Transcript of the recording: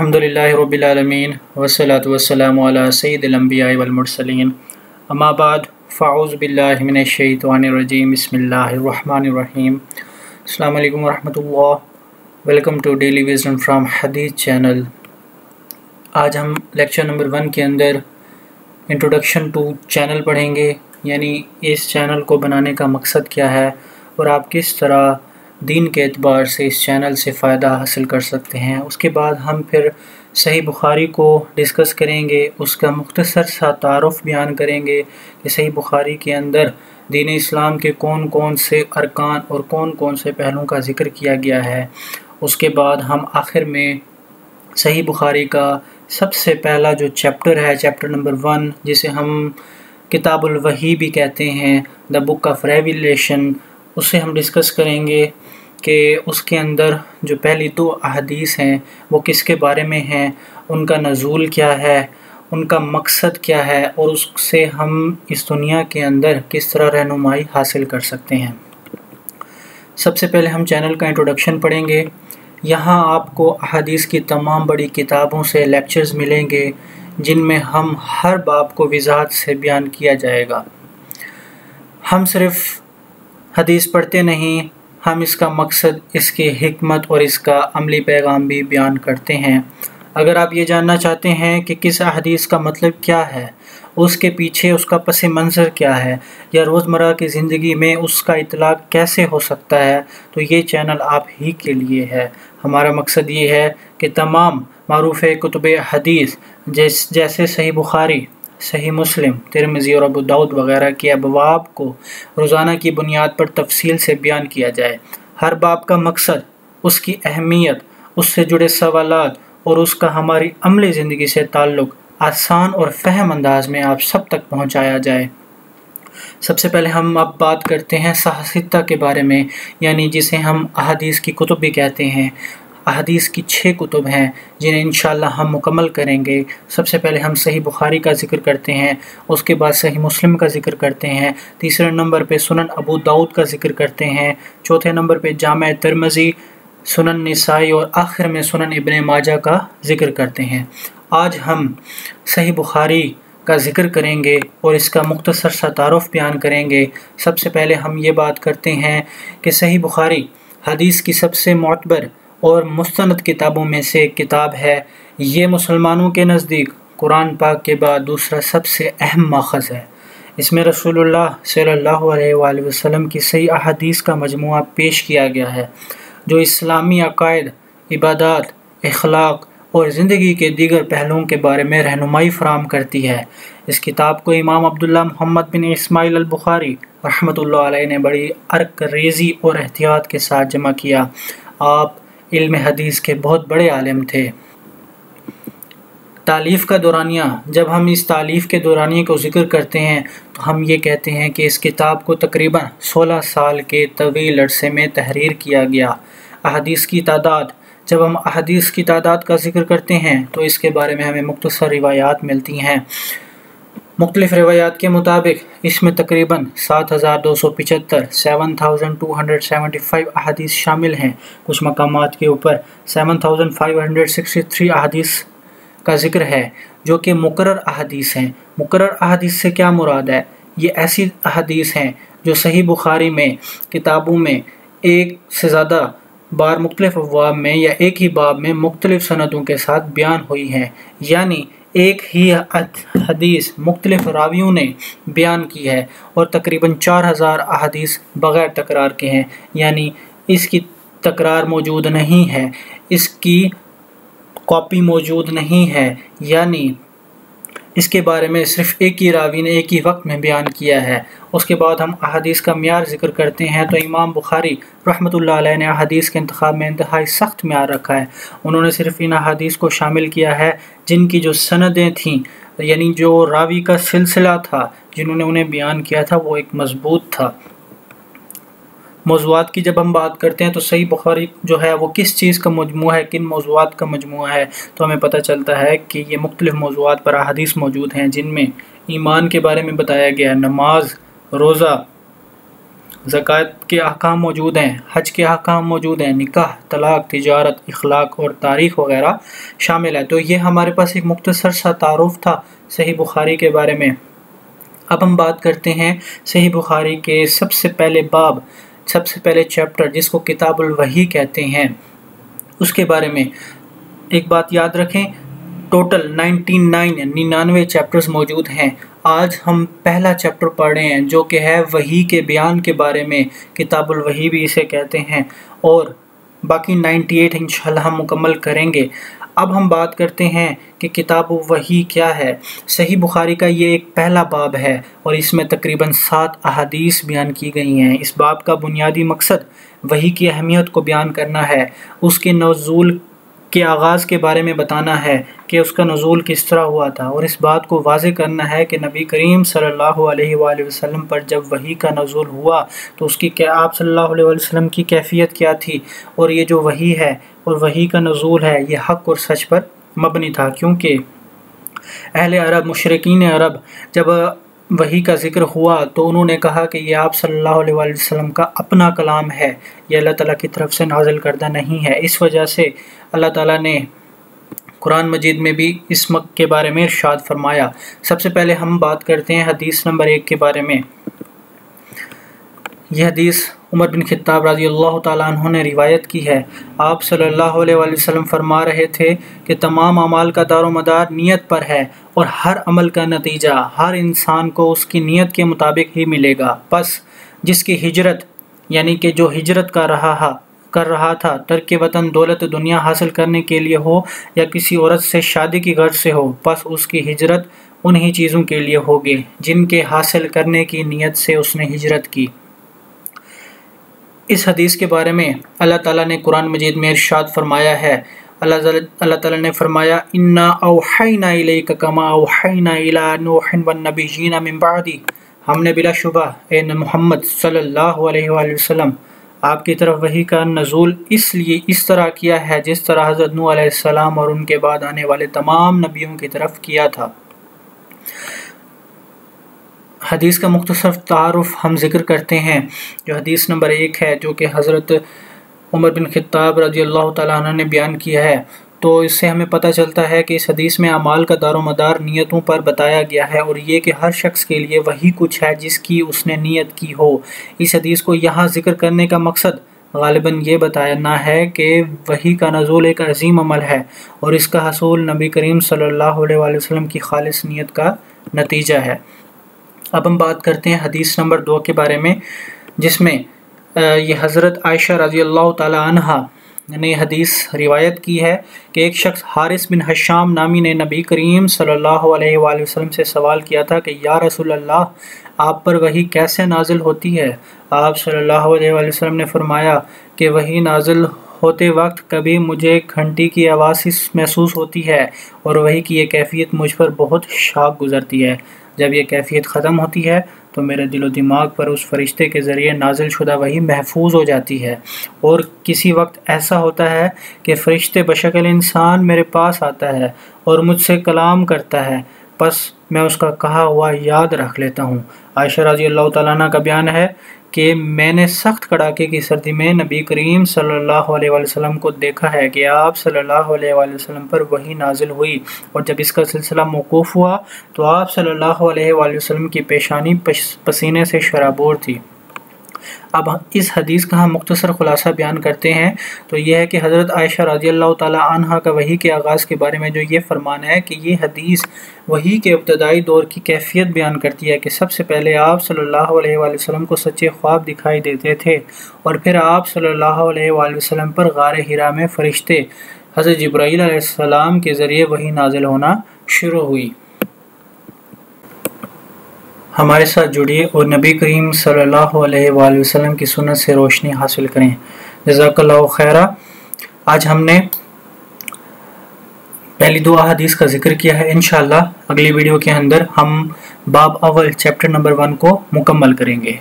अल्हम्दुलिल्लाहि रब्बिल आलमीन वस्सलातु वस्सलामु अला सय्यिदिल अंबिया'i वल मुरसलीन अम्मा बाद फ़अऊज़ु बिल्लाहि मिनश शैतानिर रजीम बिस्मिल्लाहिर रहमानिर रहीम। अस्सलामु अलैकुम व रहमतुल्लाह। Welcome to daily wisdom from हदीस चैनल। आज हम लेक्चर नंबर 1 के अंदर इंट्रोडक्शन टू चैनल पढ़ेंगे, यानी इस चैनल को बनाने का मकसद क्या है और आप किस तरह दीन के एतबार से इस चैनल से फ़ायदा हासिल कर सकते हैं। उसके बाद हम फिर सही बुखारी को डिस्कस करेंगे, उसका मुख्तसर सा तारुफ़ बयान करेंगे कि सही बुखारी के अंदर दीन इस्लाम के कौन कौन से अरकान और कौन कौन से पहलुओं का ज़िक्र किया गया है। उसके बाद हम आखिर में सही बुखारी का सबसे पहला जो चैप्टर है, चैप्टर नंबर 1, जिसे हम किताबुल वही भी कहते हैं, द बुक ऑफ रेवलेशन, उसे हम डिस्कस करेंगे कि उसके अंदर जो पहली 2 अहादीस हैं वो किसके बारे में हैं, उनका नज़ूल क्या है, उनका मकसद क्या है और उससे हम इस दुनिया के अंदर किस तरह रहनुमाई हासिल कर सकते हैं। सबसे पहले हम चैनल का इंट्रोडक्शन पढ़ेंगे। यहाँ आपको अहादीस की तमाम बड़ी किताबों से लेक्चर्स मिलेंगे जिनमें हम हर बाब को वज़ाहत से बयान किया जाएगा। हम सिर्फ़ हदीस पढ़ते नहीं, हम इसका मकसद, इसकी हिकमत और इसका अमली पैगाम भी बयान करते हैं। अगर आप ये जानना चाहते हैं कि किस हदीस का मतलब क्या है, उसके पीछे उसका पस मंज़र क्या है, या रोज़मर्रा की ज़िंदगी में उसका इतलाक़ कैसे हो सकता है, तो ये चैनल आप ही के लिए है। हमारा मकसद ये है कि तमाम मारूफ़ कुतुब हदीस जैसे सही बुखारी, सही मुस्लिम, तिरमिज़ी और अबू दाऊद वग़ैरह के अबवाब को रोज़ाना की बुनियाद पर तफसील से बयान किया जाए। हर बाब का मकसद, उसकी अहमियत, उससे जुड़े सवालात और उसका हमारी अमली ज़िंदगी से ताल्लुक़ आसान और फ़हम अंदाज में आप सब तक पहुँचाया जाए। सबसे पहले हम अब बात करते हैं सहासित्ता के बारे में, यानी जिसे हम अहादीस की कुतुब भी कहते हैं। अहादीस की 6 कुतुब हैं जिन्हें इंशाअल्लाह हम मुकम्मल करेंगे। सबसे पहले हम सही बुखारी का ज़िक्र करते हैं, उसके बाद सही मुस्लिम का ज़िक्र करते हैं, तीसरे नंबर पे सुनन अबू दाऊद का ज़िक्र करते हैं, चौथे नंबर पे जामे तिरमिज़ी, सुनन निसाई और आखिर में सुनन इब्ने माजा का ज़िक्र करते हैं। आज हम सही बुखारी का ज़िक्र करेंगे और इसका मुख्तसर सा तारुफ़ बयान करेंगे। सबसे पहले हम ये बात करते हैं कि सही बुखारी हदीस की सबसे मोतबर और मुस्तनद किताबों में से एक किताब है। ये मुसलमानों के नज़दीक कुरान पाक के बाद दूसरा सबसे अहम माख़ज़ है। इसमें रसूलुल्लाह सल्लल्लाहु अलैहि वसल्लम की सही अहादीस का मजमुआ पेश किया गया है, जो इस्लामी अक़ायद, इबादत, अखलाक और ज़िंदगी के दीगर पहलुओं के बारे में रहनुमाई फ़राहम करती है। इस किताब को इमाम अब्दुल्लाह मुहम्मद बिन इस्माइल अल बुखारी रहमतुल्लाह अलैह ने बड़ी अर्क रेज़ी और एहतियात के साथ जमा किया। आप इल्म हदीस के बहुत बड़े आलिम थे। तालीफ़ का दौरानिया, जब हम इस तालीफ़ के दौरानिए को ज़िक्र करते हैं तो हम ये कहते हैं कि इस किताब को तकरीबन 16 साल के तवील अरसे में तहरीर किया गया। अहादीस की तादाद, जब हम अहादीस की तादाद का ज़िक्र करते हैं तो इसके बारे में हमें मुख्तसर रिवायात मिलती हैं। मुख्तलिफ़ रिवायात के मुताबिक इसमें तकरीबन 7275 7275 अहादीस शामिल हैं। कुछ मकामात के ऊपर 7563 अहादीस का ज़िक्र है जो कि मुकर्रर अहादीस हैं। मुकर्रर अहादीस से क्या मुराद है? ये ऐसी अहादीस हैं जो सही बुखारी में किताबों में एक से ज़्यादा बार मुख्तलिफ़ अबवाब में या एक ही बाब में मुख्तलिफ़ सनदों के साथ बयान हुई हैं, यानी एक ही हदीस मुख्तलिफ़ रावियों ने बयान की है और तकरीबन 4000 अहादीस बग़ैर तकरार के हैं, यानी इसकी तकरार मौजूद नहीं है, इसकी कॉपी मौजूद नहीं है, यानी इसके बारे में सिर्फ़ एक ही रावी ने एक ही वक्त में बयान किया है। उसके बाद हम अहादीस का म्यार ज़िक्र करते हैं तो इमाम बुखारी रहमतुल्लाह अलैह ने अहादीस के इंतखाब में इंतहाई सख्त म्यार रखा है। उन्होंने सिर्फ़ इन अहादीस को शामिल किया है जिनकी जो सनदें थीं, यानी जो रावी का सिलसिला था, जिन्होंने उन्हें बयान किया था, वो एक मज़बूत था। मौज़ूआत की जब हम बात करते हैं तो सही बुखारी जो है वो किस चीज़ का मजमूआ है, किन मौज़ूआत का मजमूआ है, तो हमें पता चलता है कि ये मुख्तलिफ़ मौज़ूआत पर अहादीस मौजूद हैं जिनमें ईमान के बारे में बताया गया है, नमाज, रोज़ा, ज़कात के अहकाम मौजूद हैं, हज के अहकाम मौजूद हैं, निकाह, तलाक, तिजारत, इखलाक और तारीख़ वगैरह शामिल है। तो ये हमारे पास एक मुख्तसर सा तारुफ था सही बुखारी के बारे में। अब हम बात करते हैं सही बुखारी के सबसे पहले बाब, सबसे पहले चैप्टर जिसको किताबुल वही कहते हैं, उसके बारे में। एक बात याद रखें, टोटल 99 चैप्टर्स मौजूद हैं। आज हम पहला चैप्टर पढ़ रहे हैं जो कि है वही के बयान के बारे में, किताबुल वही भी इसे कहते हैं, और बाकी 98 इंशाल्लाह हम मुकम्मल करेंगे। अब हम बात करते हैं कि किताबुल वही क्या है। सही बुखारी का ये एक पहला बाब है और इसमें तकरीबन 7 अहादीस बयान की गई हैं। इस बाब का बुनियादी मकसद वही की अहमियत को बयान करना है, उसके नज़ूल के आगाज़ के बारे में बताना है कि उसका नज़ूल किस तरह हुआ था, और इस बात को वाज़े करना है कि नबी करीम सल्लल्लाहु अलैहि वसल्लम पर जब वही का नज़ूल हुआ तो उसकी क्या, आप सल्लल्लाहु अलैहि वसल्लम की कैफियत क्या थी, और ये जो वही है और वही का नज़ूल है ये हक़ और सच पर मबनी था। क्योंकि अहले अरब, मुशरिकीन अरब जब वही का ज़िक्र हुआ तो उन्होंने कहा कि ये आप सल्लल्लाहु अलैहि वसल्लम का अपना कलाम है, ये अल्लाह ताला की तरफ से नाज़िल करदा नहीं है। इस वजह से अल्लाह ताला ने कुरान मजीद में भी इस के बारे में इरशाद फरमाया। सबसे पहले हम बात करते हैं हदीस नंबर 1 के बारे में। यह हदीस उमर बिन खित्ताब रज़ी अल्लाह ताला अन्हु ने रिवायत की है। आप सल्लल्लाहु अलैहि वसल्लम फरमा रहे थे कि तमाम अमाल का दारोमदार नीयत पर है और हर अमल का नतीजा हर इंसान को उसकी नीयत के मुताबिक ही मिलेगा। बस जिसकी हिजरत यानी कि जो हिजरत कर रहा था तर्क वतन दौलत दुनिया हासिल करने के लिए हो या किसी औरत से शादी की गर्ज से हो, बस उसकी हिजरत उन्हीं चीज़ों के लिए होगी जिनके हासिल करने की नीयत से उसने हिजरत की। इस हदीस के बारे में अल्लाह ताला ने कुरान मजीद में इरशाद फरमाया है। अल्लाह ताला ने फरमाया, इन्ना औहैना इलैका कमा औहैना इला नूहिन वन नबिय्यीना मिन बअदी, हमने बिलाशुबा ए मोहम्मद सल्लल्लाहु अलैहि वसल्लम आपकी तरफ वही का नज़ूल इसलिए इस तरह किया है जिस तरह हज़रत नूह अलैहिस्सलाम और उनके बाद आने वाले तमाम नबियों की तरफ किया था। हदीस का मुख्तसर तारुफ हम ज़िक्र करते हैं। जो हदीस नंबर 1 है जो कि हज़रत उमर बिन खित्ताब रज़ी अल्लाह ताला अन्हु ने बयान किया है, तो इससे हमें पता चलता है कि इस हदीस में अमाल का दारोमदार नीयतों पर बताया गया है और ये कि हर शख्स के लिए वही कुछ है जिसकी उसने नीयत की हो। इस हदीस को यहाँ ज़िक्र करने का मकसद ग़ालिबन ये बताना है कि वही का नज़ूल एक अज़ीम अमल है और इसका हसूल नबी करीम सल्लल्लाहु अलैहि वसल्लम की खालिस नीयत का नतीजा है। अब हम बात करते हैं हदीस नंबर 2 के बारे में, जिसमें ये हज़रत आयशा रज़ी अल्लाह ताला अन्हा ने हदीस रिवायत की है कि एक शख्स हारिस बिन हशाम नामी ने नबी करीम सल्लल्लाहु अलैहि वसल्लम से सवाल किया था कि या रसूल अल्लाह, आप पर वही कैसे नाजिल होती है? आप सल्लल्लाहु अलैहि वसल्लम ने फरमाया कि वही नाजिल होते वक्त कभी मुझे घंटी की आवाज़ महसूस होती है और वही की ये कैफियत मुझ पर बहुत शाक गुज़रती है। जब यह कैफियत ख़त्म होती है तो मेरे दिलो दिमाग पर उस फरिश्ते के ज़रिए नाजिल शुदा वही महफूज हो जाती है, और किसी वक्त ऐसा होता है कि फ़रिश्ते बशक्ल इंसान मेरे पास आता है और मुझसे कलाम करता है, बस मैं उसका कहा हुआ याद रख लेता हूँ। आयशा रज़ी अल्लाह ताला अन्हा का बयान है कि मैंने सख्त कड़ाके की सर्दी में नबी करीम सल्लल्लाहु अलैहि वसल्लम को देखा है कि आप सल्लल्लाहु अलैहि वसल्लम पर वही नाजिल हुई, और जब इसका सिलसिला मौकूफ़ हुआ तो आप सल्लल्लाहु अलैहि वसल्लम की पेशानी पसीने से शराबोर थी। अब इस हदीस का हम मुख्तसर खुलासा बयान करते हैं, तो यह है कि हज़रत आयशा रज़ी अल्लाह ताला अन्हा का वही के आगाज़ के बारे में जो ये फरमान है कि ये हदीस वही के इब्तदाई दौर की कैफियत बयान करती है कि सबसे पहले आप सल्लल्लाहु अलैहि वसल्लम को सच्चे ख्वाब दिखाई देते थे और फिर आप सल्लल्लाहु अलैहि वसल्लम पर गारे हिरा में फ़रिश्ते हज़रत जिब्राईल अलैहिस्सलाम के ज़रिए वही नाजिल होना शुरू हुई। हमारे साथ जुड़िए और नबी करीम सल्लल्लाहु अलैहि वसल्लम की सुन्नत से रोशनी हासिल करें। जज़ाकल्लाहु खैरा। आज हमने पहली 2 अहादीस का जिक्र किया है। इंशाअल्लाह अगली वीडियो के अंदर हम बाब अव्वल चैप्टर नंबर 1 को मुकम्मल करेंगे।